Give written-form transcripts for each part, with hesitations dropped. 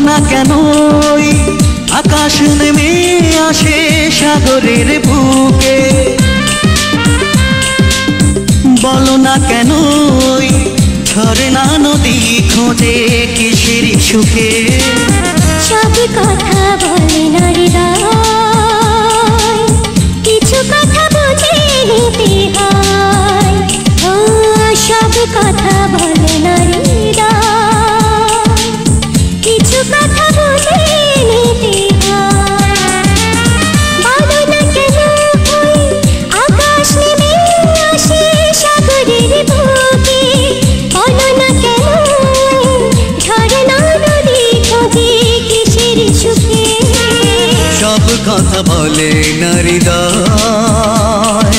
না কেন আকাশ নেমে আসে সাগরের বুকে, বলো না কেন ঝরনা নদী খোঁজে কিসের সুখে। সব কথা বলে না হৃদয়, কিছু কথা বুঝে নিতে হয়। ও সব কথা বলে না হৃদয়, কিছু কথা বুঝে নিতে হয়। বলো না কেন আকাশ নেমে আসে সাগরের বুকে, বলো না কেন ঝরনা নদী খোঁজে কিসের সুখে। সব কথা বলে না হৃদয়,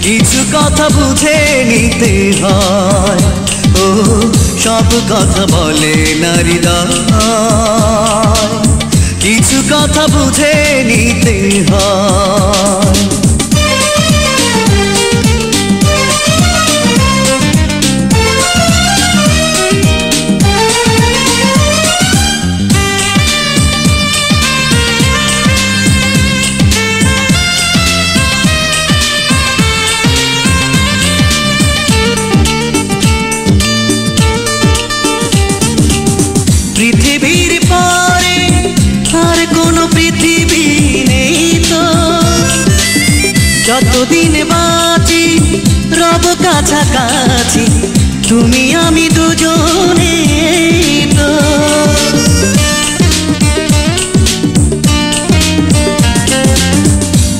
কিছু কথা বুঝে নিতে হয়। ও সব কথা বলে না হৃদয়, কিছু কথা বুঝে নিতে হয়। পৃথিবীর পরে আর কোনো পৃথিবী নেই তো, যতদিন বাঁচি রব কাছাকাছি তুমি আমি দুজনে তো।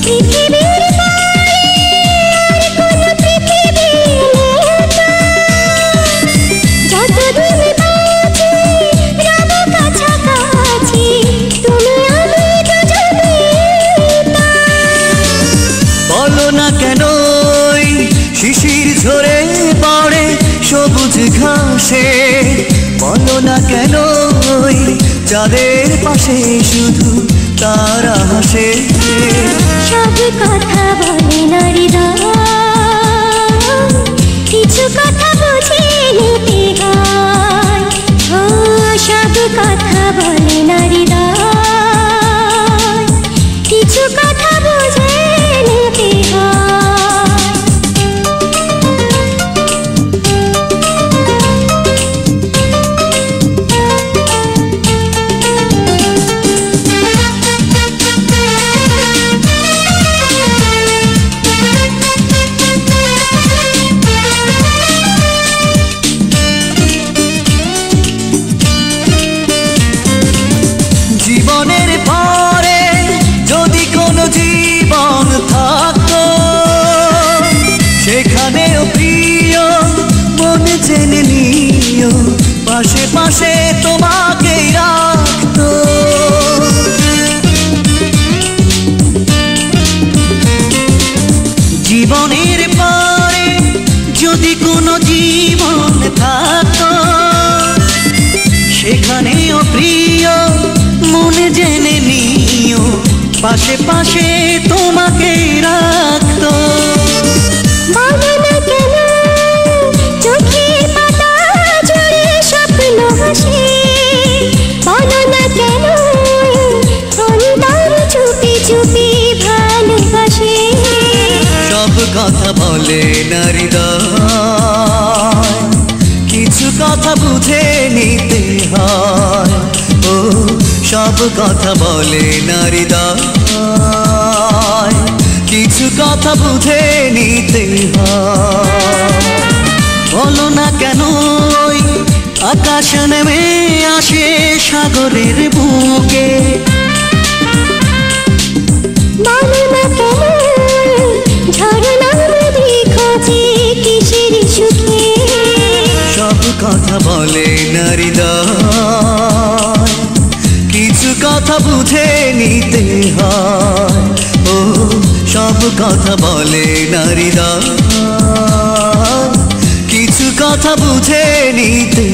পৃথিবীর পরে আর কোনো পৃথিবী নেই তো, যতদিন বাঁচি রব কাছাকাছি তুমি আমি দুজনে তো। বলো না কেন শিশির ঝরে পড়ে সবুজ ঘাসে, বলো না কেন চাঁদের পাশে শুধু তারা হাসে। সব কথা বলে না হৃদয়, কিছু কথা বুঝে নিতে হয়। ও সব কথা বলে না হৃদয়, কিছু কথা বুঝে নিতে হয়। জীবনের পরে যদি কোনো জীবন থাকতো, সেখানেও প্রিয় মন জেনে নিও পাশে পাশে তোমাকেই রাখতো। জীবনের পরে যদি কোনো জীবন থাকতো, সেখানেও প্রিয় মন জেনে নিও পাশে পাশে তোমাকে রাখতো। বলো না কেন চোখের পাতা জুড়ে স্বপ্ন হাসে, বলো না কেন অন্তর চুপি চুপি ভালোবাসে। সব কথা বলে না হৃদয়, কিছু কথা বুঝে নিতে হয়। ও সব কথা বলে না হৃদয়, কিছু কথা বুঝে নিতে হয়। বলো না কেন আকাশ নেমে আসে সাগরের বুকে, বলো না কেন ঝরনা নদী খোঁজে কিসের সুখে। সব কথা বলে না হৃদয়, কিছু কথা বুঝে নিতে হয়। ও সব কথা বলে না হৃদয়, কিছু কথা বুঝে নিতে